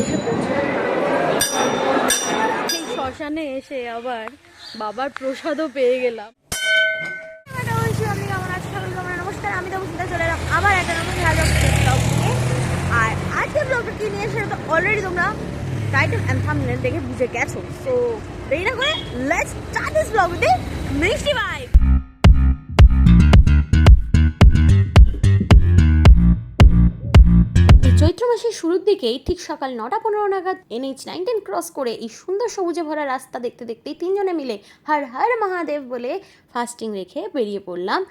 এসে পৌঁছলাম সেই শ্মশানে এসে আবার বাবার প্রসাদও পেয়ে গেলাম। নমস্কার, আমি তো চলে এলাম আবার একটা নতুন ব্লগে। আর আজকে ব্লগটা কি নিয়ে এসে তো অলরেডি তোমরা টাইটেল এন্ড থাম্বনেল দেখে বুঝে গেছো। সো দেরি না করে let's start this blog with মিষ্টি ভাইব। চৈত্র মাসের শুরুর দিকেই ঠিক সকাল 9:15 নাগাদ NH-19 ক্রস করে এই সুন্দর সবুজে ভরা রাস্তা দেখতে দেখতেই তিনজনে মিলে হর হর মহাদেব বলে ফাস্টিং রেখে বেরিয়ে পড়লাম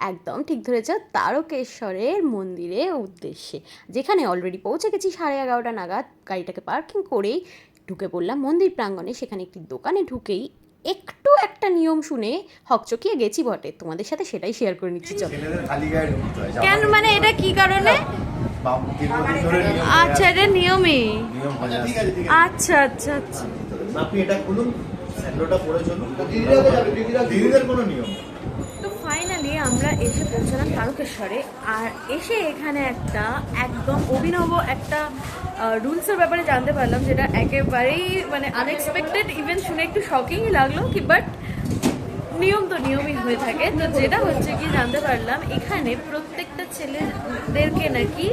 একদম ঠিক ধরেছ তারকেশ্বরের মন্দিরের উদ্দেশ্যে, যেখানে অলরেডি পৌঁছে গেছি 11:30 নাগাদ। গাড়িটাকে পার্কিং করেই ঢুকে পড়লাম মন্দির প্রাঙ্গণে। সেখানে একটি দোকানে ঢুকেই একটা নিয়ম শুনে হকচকিয়ে গেছি বটে, তোমাদের সাথে সেটাই শেয়ার করে নিচ্ছি। চলো। কেন, মানে এটা কি কারণে? আচ্ছা, এটা নিয়মই। আচ্ছা আচ্ছা আচ্ছা, আপনি এটা খুলুন, স্যান্ডোটা পরে চলুন, দিদিদের কোনো নিয়ম। তো ফাইনালি আমরা এসে পৌঁছলাম তারকেশ্বরে। আর এসে এখানে একদম অভিনব একটা রুলসের ব্যাপারে জানতে পারলাম, যেটা একেবারেই মানে আনএক্সপেক্টেড। ইভেন শুনে একটু শকিংই লাগলো কি, বাট নিয়ম তো নিয়মই হয়ে থাকে। তো যেটা হচ্ছে কি জানতে পারলাম, এখানে প্রত্যেকটা ছেলেদেরকে নাকি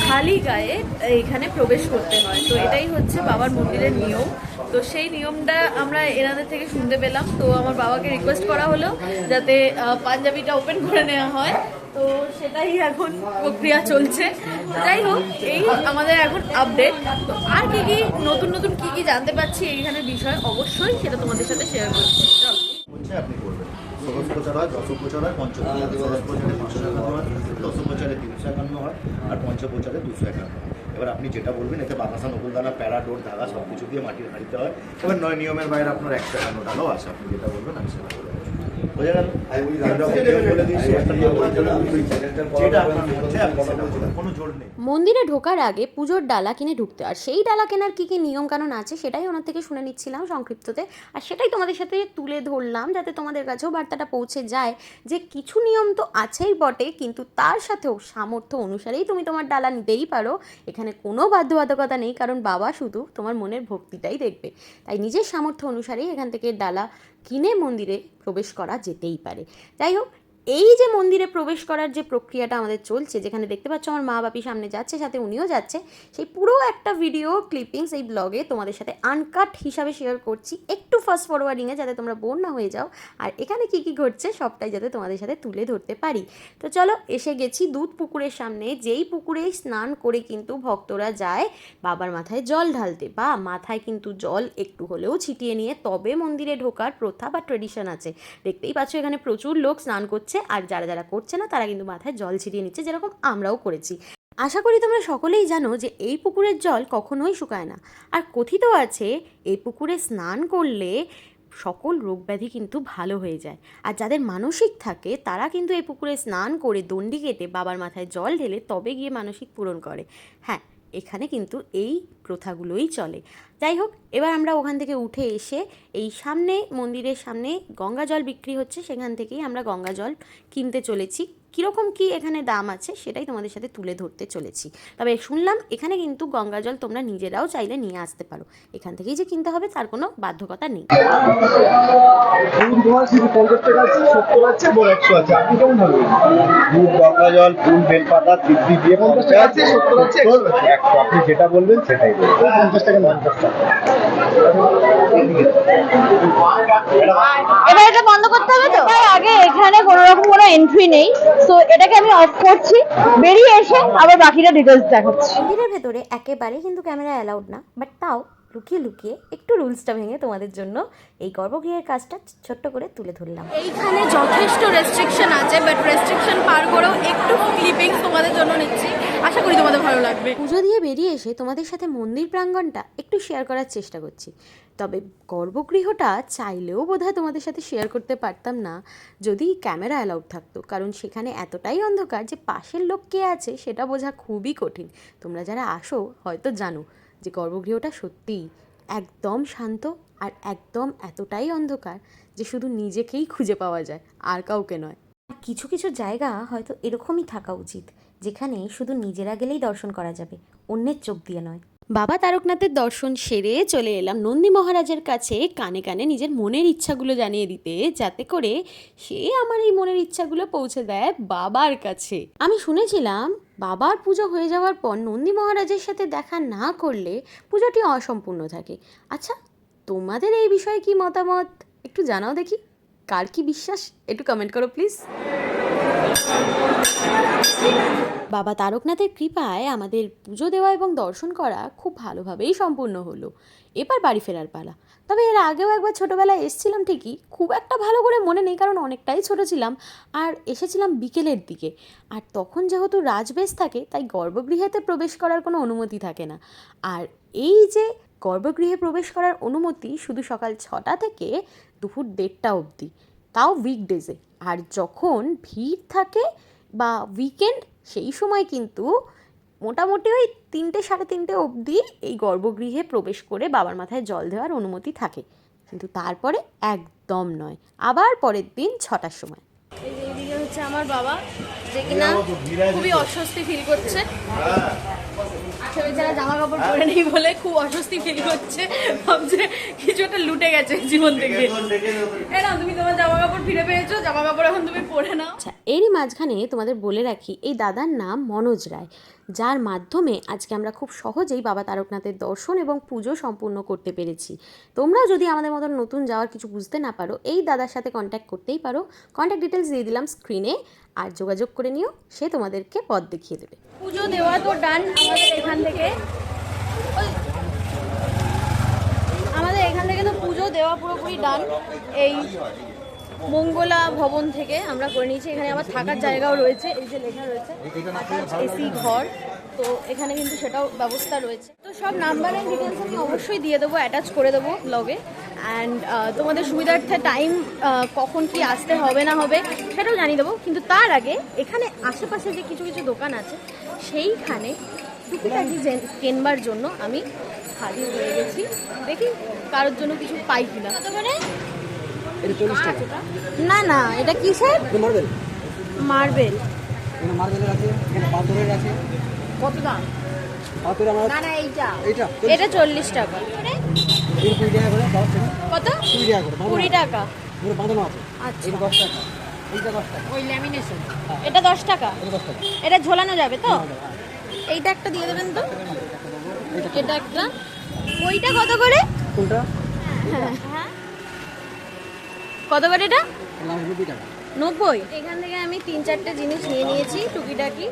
খালি গায়ে এখানে প্রবেশ করতে হয়। তো এটাই হচ্ছে বাবার মন্দিরের নিয়ম। তো সেই নিয়মটা আমরা এনাদের থেকে শুনতে পেলাম। তো আমার বাবাকে রিকোয়েস্ট করা হলো যাতে পাঞ্জাবিটা ওপেন করে নেওয়া হয়। তো সেটাই এখন প্রক্রিয়া চলছে। যাই হোক, এই আমাদের এখন আপডেট। তো আর কি কি নতুন নতুন কি জানতে পারছি এইখানে বিষয়, অবশ্যই সেটা তোমাদের সাথে শেয়ার করছি। চলো। আপনি করবেন ষোড়শোপচার হয়, দশোপচার হয়, পঞ্চপ্রচারে 551 হয়, দশোপচারে 351 হয়, আর পঞ্চপ্রচারে 251 হয়। এবার আপনি যেটা বলবেন, এতে বাতাসা, নকুলদানা, প্যারা, ডোর, ধাগা সব কিছু দিয়ে মাটির হাঁড়িতে হয়। এবার নয় নিয়মের বাইরে আপনার 151 ডালও আছে, আপনি যেটা বলবেন আমি সেটা বলবেন। বোঝা গেল? মন্দিরে ঢোকার আগে পুজোর ডালা কিনে ঢুকতে, আর সেই ডালা কেনার কি কি নিয়ম কানুন আছে সেটাই ওনার থেকে শুনে নিচ্ছিলাম সংক্ষিপ্ততে। আর সেটাই তোমাদের সাথে তুলে ধরলাম যাতে তোমাদের কাছেও বার্তাটা পৌঁছে যায় যে কিছু নিয়ম তো আছেই বটে, কিন্তু তার সাথেও সামর্থ্য অনুসারেই তুমি তোমার ডালা নিতেই পারো। এখানে কোনো বাধ্যবাধকতা নেই, কারণ বাবা শুধু তোমার মনের ভক্তিটাই দেখবে। তাই নিজের সামর্থ্য অনুসারেই এখান থেকে ডালা কিনে মন্দিরে প্রবেশ করা যেতেই পারে। যাই হোক, এই যে মন্দিরে প্রবেশ করার যে প্রক্রিয়াটা আমাদের চলছে, যেখানে দেখতে পাচ্ছ আমার মা বাপি সামনে যাচ্ছে, সাথে উনিও যাচ্ছে, সেই পুরো একটা ভিডিও ক্লিপিংস এই ব্লগে তোমাদের সাথে আনকাট হিসাবে শেয়ার করছি, একটু ফাস্ট ফরওয়ার্ডিংয়ে, যাতে তোমরা বোর না হয়ে যাও। আর এখানে কি কি ঘটছে সবটাই যাতে তোমাদের সাথে তুলে ধরতে পারি। তো চলো, এসে গেছি দুধ পুকুরের সামনে, যেই পুকুরে স্নান করে কিন্তু ভক্তরা যায় বাবার মাথায় জল ঢালতে, বা মাথায় কিন্তু জল একটু হলেও ছিটিয়ে নিয়ে তবে মন্দিরে ঢোকার প্রথা বা ট্রেডিশন আছে। দেখতেই পাচ্ছ এখানে প্রচুর লোক স্নান করছে, আর যারা যারা করছে না তারা কিন্তু মাথায় জল ছিটিয়ে নিচ্ছে, যেরকম আমরাও করেছি। আশা করি তোমরা সকলেই জানো যে এই পুকুরের জল কখনোই শুকায় না। আর কথিত আছে এই পুকুরে স্নান করলে সকল রোগ ব্যাধি কিন্তু ভালো হয়ে যায়। আর যাদের মানসিক থাকে তারা কিন্তু এই পুকুরে স্নান করে দণ্ডি কেটে বাবার মাথায় জল ঢেলে তবে গিয়ে মানসিক পূরণ করে। হ্যাঁ, এখানে কিন্তু এই প্রথাগুলোই চলে। যাই হোক, এবার আমরা ওখান থেকে উঠে এসে এই সামনে মন্দিরের সামনে গঙ্গা জল বিক্রি হচ্ছে, সেখান থেকেই আমরা গঙ্গা জল কিনতে চলেছি। কীরকম কী এখানে দাম আছে সেটাই তোমাদের সাথে তুলে ধরতে চলেছি। তবে শুনলাম এখানে কিন্তু গঙ্গা জল তোমরা নিজেরাও চাইলে নিয়ে আসতে পারো, এখান থেকেই যে কিনতে হবে তার কোনো বাধ্যকতা নেই। গঙ্গা জল, ফুল, বেলপাতা, সিদ্ধি দিয়ে 50 আছে, 70 আছে, 100। আপনি যেটা বলবেন সেটাই 50 টাকা। 50 টাকা। এবার এটা বন্ধ করতে হবে তো। আগে এখানে কোনো রকম কোনো এন্ট্রি নেই, তো এটাকে আমি অফ করছি, বেরিয়ে এসে আবার বাকিটা ডিটেলস দেখাচ্ছি। মন্দিরের ভেতরে একেবারেই কিন্তু ক্যামেরা অ্যালাউড না, বাট তাও লুকিয়ে লুকিয়ে একটু রুলসটা ভেঙে তোমাদের জন্য এই গর্ভগৃহের কাজটা ছোট্ট করে তুলে ধরলাম। এইখানে যথেষ্ট রেস্ট্রিকশন আছে, বাট রেস্ট্রিকশন পার করেও একটু ক্লিপিংস তোমাদের জন্য নিচ্ছি, আশা করি তোমাদের ভালো লাগবে। পুজো দিয়ে বেরিয়ে এসে তোমাদের সাথে মন্দির প্রাঙ্গণটা একটু শেয়ার করার চেষ্টা করছি। তবে গর্ভগৃহটা চাইলেও বোধহয় তোমাদের সাথে শেয়ার করতে পারতাম না যদি ক্যামেরা অ্যালাউড থাকতো, কারণ সেখানে এতটাই অন্ধকার যে পাশের লোক কে আছে সেটা বোঝা খুবই কঠিন। তোমরা যারা আসো হয়তো জানো যে গর্ভগৃহটা সত্যিই একদম শান্ত, আর একদম এতটাই অন্ধকার যে শুধু নিজেকেই খুঁজে পাওয়া যায়, আর কাউকে নয়। কিছু কিছু জায়গা হয়তো এরকমই থাকা উচিত, যেখানে শুধু নিজেরা গেলেই দর্শন করা যাবে, অন্যের চোখ দিয়ে নয়। বাবা তারকনাথের দর্শন সেরে চলে এলাম নন্দী মহারাজের কাছে কানে কানে নিজের মনের ইচ্ছাগুলো জানিয়ে দিতে, যাতে করে সে আমার এই মনের ইচ্ছাগুলো পৌঁছে দেয় বাবার কাছে। আমি শুনেছিলাম বাবার পুজো হয়ে যাওয়ার পর নন্দী মহারাজের সাথে দেখা না করলে পুজোটি অসম্পূর্ণ থাকে। আচ্ছা, তোমাদের এই বিষয়ে কি মতামত একটু জানাও দেখি। কার কি বিশ্বাস একটু কমেন্ট করো প্লিজ। বাবা তারকনাথের কৃপায় আমাদের পুজো দেওয়া এবং দর্শন করা খুব ভালোভাবেই সম্পূর্ণ হলো। এবার বাড়ি ফেরার পালা। তবে এর আগেও একবার ছোটোবেলায় এসেছিলাম ঠিকই, খুব একটা ভালো করে মনে নেই কারণ অনেকটাই ছোটো ছিলাম, আর এসেছিলাম বিকেলের দিকে। আর তখন যেহেতু রাজবেশ থাকে তাই গর্ভগৃহেতে প্রবেশ করার কোনো অনুমতি থাকে না। আর এই যে গর্ভগৃহে প্রবেশ করার অনুমতি শুধু সকাল 6টা থেকে দুপুর 1:30 অবধি, তাও উইকডেজে। আর যখন ভিড় থাকে বা উইকেন্ড, সেই সময় কিন্তু মোটামুটি ওই 3টে 3:30 অবধি এই গর্ভগৃহে প্রবেশ করে বাবার মাথায় জল দেওয়ার অনুমতি থাকে, কিন্তু তারপরে একদম নয়, আবার পরের দিন 6টার সময়। এইদিকে হচ্ছে আমার বাবা, যে কিনা খুবই অস্বস্তি ফিল করছে। সে বেচারা জামা কাপড় পরে নেই বলে খুব অস্বস্তি ফিল করছে, ভাবছে কিছু একটা লুটে গেছে জীবন থেকে। না, তুমি তোমার জামা কাপড় ফিরে পেয়েছো, জামা কাপড় এখন তুমি পরে নাও। আচ্ছা, এরই মাঝখানে তোমাদের বলে রাখি এই দাদার নাম মনোজ রায়, যার মাধ্যমে আজকে আমরা খুব সহজেই বাবা তারকনাথের দর্শন এবং পুজো সম্পূর্ণ করতে পেরেছি। তোমরাও যদি আমাদের মতন নতুন যাওয়ার কিছু বুঝতে না পারো, এই দাদার সাথে কন্ট্যাক্ট করতেই পারো। কন্ট্যাক্ট ডিটেলস দিয়ে দিলাম স্ক্রিনে, আর যোগাযোগ করে নিও, সে তোমাদেরকে পথ দেখিয়ে দেবে। পুজো দেওয়া তো ডান আমাদের এখান থেকে তো পুজো দেওয়া পুরোপুরি ডান। এই মঙ্গলা ভবন থেকে আমরা করে নিয়েছি। এখানে আবার থাকার জায়গাও রয়েছে, এই যে লেখা রয়েছে এসি ঘর, তো এখানে কিন্তু সেটাও ব্যবস্থা রয়েছে। তো সব নাম্বার অ্যান্ড ডিটেলস আমি অবশ্যই দিয়ে দেবো, অ্যাটাচ করে দেবো ব্লগে। অ্যান্ড তোমাদের সুবিধার্থে টাইম কখন কি আসতে হবে না হবে সেটাও জানিয়ে দেবো। কিন্তু তার আগে এখানে আশেপাশে যে কিছু কিছু দোকান আছে সেইখানে টুকিটাকি কেনবার জন্য আমি হাজির হয়ে গেছি। দেখি কারোর জন্য কিছু পাই কিনা। কত করে? না না, এটা কিসের? মার্বেল। কত দাম? না না, এটা 40 টাকা। কত? 20 টাকা। আচ্ছা, ওই ল্যামিনেশন এটা 10 টাকা। এটা ঝোলানো যাবে তো? এইটা একটা দিয়ে দেবেন তো। এটা একটা। ওইটা কত করে? হ্যাঁ, কত করে এটা? 90। এখান থেকে আমি 3-4টে জিনিস নিয়ে নিয়েছি টুকিটাকি।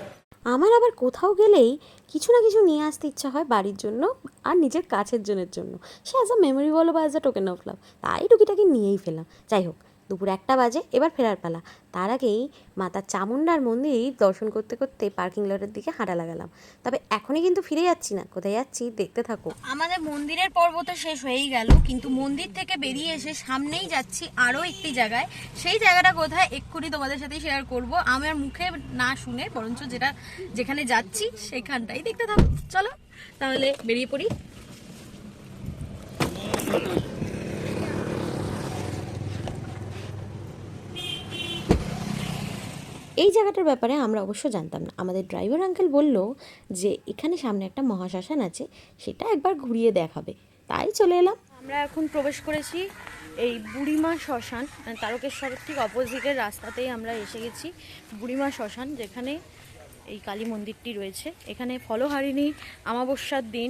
আমার আবার কোথাও গেলেই কিছু না কিছু নিয়ে আসতে ইচ্ছা হয় বাড়ির জন্য আর নিজের কাছের জনের জন্য, সে অ্যাজ আ মেমোরি বলো বা as a token of love, তাই টুকিটাকি নিয়েই ফেললাম। যাই হোক, দুপুর 1টা বাজে, এবার ফেরার পালা। তার আগেই মাতা চামুণ্ডার মন্দির দর্শন করতে করতে পার্কিং লটের দিকে হাঁটা লাগালাম। তবে এখনই কিন্তু ফিরে যাচ্ছি না, কোথায় যাচ্ছি দেখতে থাকো। আমাদের মন্দিরের পর্ব তো শেষ হয়েই গেল, কিন্তু মন্দির থেকে বেরিয়ে এসে সামনেই যাচ্ছি আরও একটি জায়গায়। সেই জায়গাটা কোথায় এক্ষুনি তোমাদের সাথে শেয়ার করব, আমার মুখে না শুনে, বরঞ্চ যেখানে যাচ্ছি সেখানটাই দেখতে থাকো। চলো তাহলে বেরিয়ে পড়ি। এই জায়গাটার ব্যাপারে আমরা অবশ্য জানতাম না। আমাদের ড্রাইভার আঙ্কেল বলল যে এখানে সামনে একটা মহাশ্মশান আছে, সেটা একবার ঘুরিয়ে দেখাবে, তাই চলে এলাম। আমরা এখন প্রবেশ করেছি এই বুড়িমা শ্মশান, তারকেশ্বরের ঠিক অপোজিটের রাস্তাতেই আমরা এসে গেছি। বুড়িমা শ্মশান, যেখানে এই কালী মন্দিরটি রয়েছে। এখানে ফলহারিণী অমাবস্যার দিন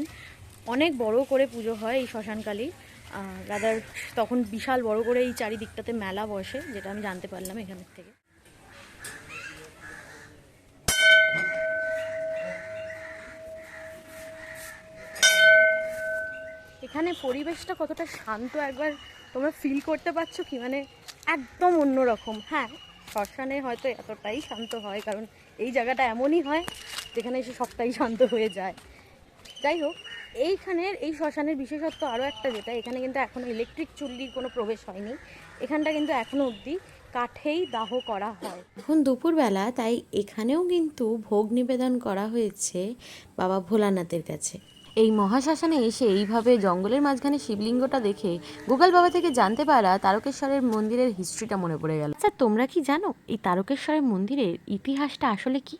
অনেক বড় করে পুজো হয় এই শ্মশানকালী। রাদার তখন বিশাল বড় করে এই চারিদিকটাতে মেলা বসে, যেটা আমি জানতে পারলাম এখানের থেকে। এখানে পরিবেশটা কতটা শান্ত একবার তোমরা ফিল করতে পারছো কি? মানে একদম অন্যরকম। হ্যাঁ, শ্মশানে হয়তো এতটাই শান্ত হয় কারণ এই জায়গাটা এমনই হয় যেখানে এসে সবটাই শান্ত হয়ে যায়। যাই হোক, এইখানের এই শ্মশানের বিশেষত্ব আরও একটা, যেটা এখানে কিন্তু এখনও ইলেকট্রিক চুল্লির কোনো প্রবেশ হয়নি। এখানটা কিন্তু এখনও অবধি কাঠেই দাহ করা হয়। এখন দুপুরবেলা, তাই এখানেও কিন্তু ভোগ নিবেদন করা হয়েছে বাবা ভোলানাথের কাছে। এই মহাশ্মশানে এসে এইভাবে জঙ্গলের মাঝখানে শিবলিঙ্গটা দেখে গুগল বাবা থেকে জানতে পারা তারকেশ্বরের মন্দিরের হিস্ট্রিটা মনে পড়ে গেল। আচ্ছা, তোমরা কি জানো এই তারকেশ্বরের মন্দিরের ইতিহাসটা আসলে কি?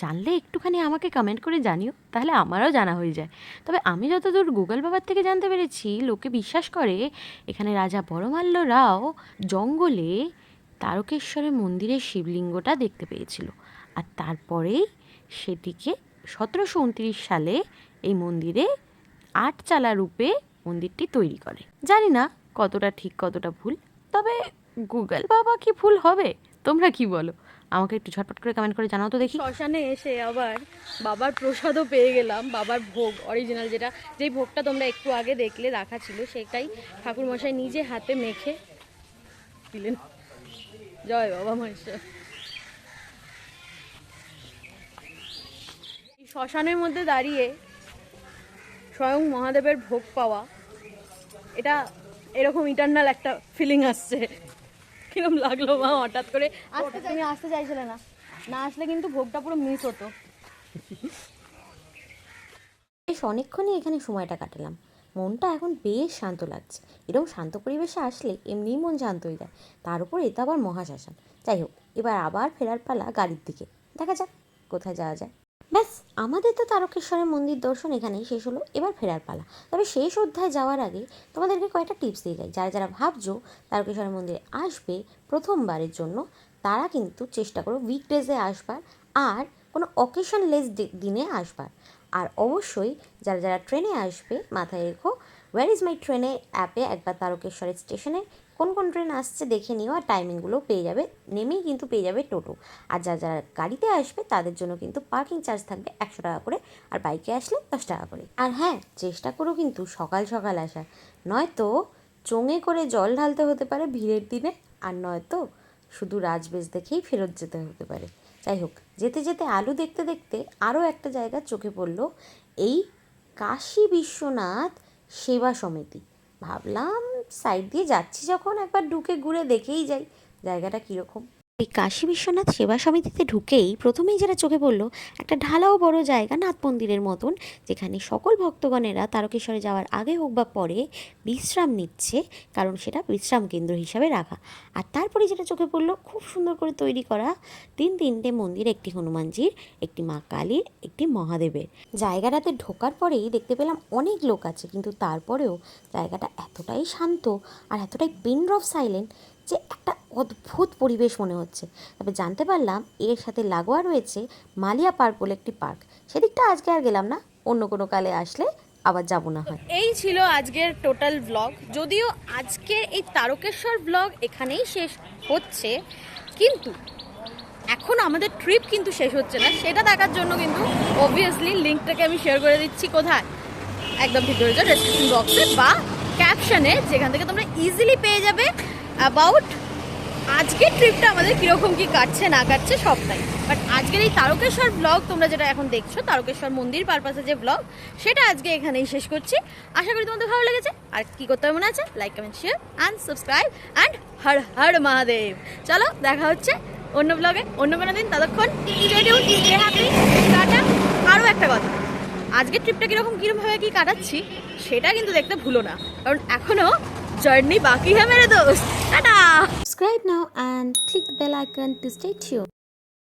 জানলে একটুখানি আমাকে কমেন্ট করে জানিও, তাহলে আমারও জানা হয়ে যায়। তবে আমি যতদূর গুগল বাবার থেকে জানতে পেরেছি, লোকে বিশ্বাস করে এখানে রাজা বড়মাল্য রাও জঙ্গলে তারকেশ্বরের মন্দিরের শিবলিঙ্গটা দেখতে পেয়েছিল, আর তারপরেই সেটিকে 1729 সালে এই মন্দিরে 8 চালা রূপে মন্দিরটি তৈরি করে। জানি না কতটা ঠিক কতটা ভুল, তবে গুগল বাবা কি ভুল হবে? তোমরা কি বলো? আমাকে একটু ঝটপট করে কমেন্ট করে জানাও তো দেখি। শ্মশানে এসে আবার বাবার প্রসাদও পেয়ে গেলাম, বাবার ভোগ অরিজিনাল, যেই ভোগটা তোমরা একটু আগে দেখলে রাখা ছিল, সেটাই ঠাকুরমশাই নিজে হাতে মেখে দিলেন। জয় বাবা মহেশ্বর। এই শ্মশানের মধ্যে দাঁড়িয়ে স্বয়ং মহাদেবের ভোগ পাওয়া, এটা এরকম ইটারনাল একটা ফিলিং আসছে। কিরম লাগলো মা হঠাৎ করে? তুমি আসতে চাইছিলে না, না আসলে কিন্তু ভোগটা পুরো মিস হতো। বেশ অনেকক্ষণই এখানে সময়টা কাটালাম, মনটা এখন বেশ শান্ত লাগছে। এরকম শান্ত পরিবেশে আসলে এমনিই মন শান্ত হয়ে যায়, তার উপর এটা আবার মহাশ্মশান। যাই হোক, এবার আবার ফেরার পালা গাড়ির দিকে, দেখা যাক কোথায় যাওয়া যায়। ব্যাস, আমাদের তো তারকেশ্বরের মন্দির দর্শন এখানেই শেষ হলো, এবার ফেরার পালা। তবে শেষ অধ্যায় যাওয়ার আগে তোমাদেরকে কয়েকটা টিপস দিয়ে যাই। যারা যারা ভাবছো তারকেশ্বরের মন্দিরে আসবে প্রথমবারের জন্য, তারা কিন্তু চেষ্টা করো উইকডেজে আসবার, আর কোনো অকেশনলেস দিনে আসবার। আর অবশ্যই যারা যারা ট্রেনে আসবে, মাথায় রেখো ওয়্যার ইজ মাই ট্রেনে অ্যাপে একবার তারকেশ্বরের স্টেশনে কোন কোন ট্রেন আসছে দেখে নিও, আর টাইমিংগুলো পেয়ে যাবে, নেমেই কিন্তু পেয়ে যাবে টোটো। আর যারা যারা গাড়িতে আসবে তাদের জন্য কিন্তু পার্কিং চার্জ থাকবে 100 টাকা করে, আর বাইকে আসলে 10 টাকা করে। আর হ্যাঁ, চেষ্টা করো কিন্তু সকাল সকাল আসার, নয়তো চোঙে করে জল ঢালতে হতে পারে ভিড়ের দিনে, আর নয়তো শুধু রাজবেশ দেখেই ফেরত যেতে হতে পারে। যাই হোক, যেতে যেতে আলু দেখতে দেখতে আরও একটা জায়গা চোখে পড়লো, এই কাশী বিশ্বনাথ সেবা সমিতি। ভাবলাম সাইড দিয়ে যাচ্ছি যখন, একবার ঢুকে ঘুরে দেখেই যাই জায়গাটা কীরকম। এই কাশী বিশ্বনাথ সেবা সমিতিতে ঢুকেই প্রথমেই যেটা চোখে পড়লো, একটা ঢালাও বড় জায়গা নাথ মন্দিরের মতন, যেখানে সকল ভক্তগণেরা তারকেশ্বরে যাওয়ার আগে হোক বা পরে বিশ্রাম নিচ্ছে, কারণ সেটা বিশ্রাম কেন্দ্র হিসাবে রাখা। আর তারপরে যেটা চোখে পড়লো, খুব সুন্দর করে তৈরি করা তিনটে মন্দির, একটি হনুমানজির, একটি মা কালীর, একটি মহাদেবের। জায়গাটাতে ঢোকার পরেই দেখতে পেলাম অনেক লোক আছে, কিন্তু তারপরেও জায়গাটা এতটাই শান্ত আর এতটাই পিন ড্রপ সাইলেন্ট যে একটা অদ্ভুত পরিবেশ মনে হচ্ছে। তবে জানতে পারলাম এর সাথে লাগোয়া রয়েছে মালিয়া পার্ক বলে একটি পার্ক, সেদিকটা আজকে আর গেলাম না, অন্য কোনো কালে আসলে আবার যাবো না হয়। এই ছিল আজকের টোটাল ব্লগ। যদিও আজকের এই তারকেশ্বর ব্লগ এখানেই শেষ হচ্ছে, কিন্তু এখন আমাদের ট্রিপ কিন্তু শেষ হচ্ছে না। সেটা দেখার জন্য কিন্তু অবভিয়াসলি লিঙ্কটাকে আমি শেয়ার করে দিচ্ছি। কোথায়? একদম ঠিক ধরেছ, ডেসক্রিপশন বক্সে বা ক্যাপশনে, যেখান থেকে তোমরা ইজিলি পেয়ে যাবে অ্যাবাউট আজকের ট্রিপটা আমাদের কীরকম কী কাটছে না কাটছে সবটাই। বাট আজকের এই তারকেশ্বর ব্লগ তোমরা যেটা এখন দেখছো, তারকেশ্বর মন্দির পারপাসে যে ব্লগ, সেটা আজকে এখানেই শেষ করছি। আশা করি তোমাদের ভালো লেগেছে। আর কী করতে হবে মনে আছে? Like, comment, share and subscribe and Har Har Mahadev. চলো, দেখা হচ্ছে অন্য ব্লগে অন্য কোনো দিন। ততক্ষণ হ্যাপি টাটা। আরও একটা কথা, আজকের ট্রিপটা কীরকমভাবে কী কাটাচ্ছি সেটা কিন্তু দেখতে ভুলো না, কারণ এখনও জার্নি বাকি হ্যাঁ মেরে দোস্ত। Tata. Subscribe now and click the bell icon to stay tuned.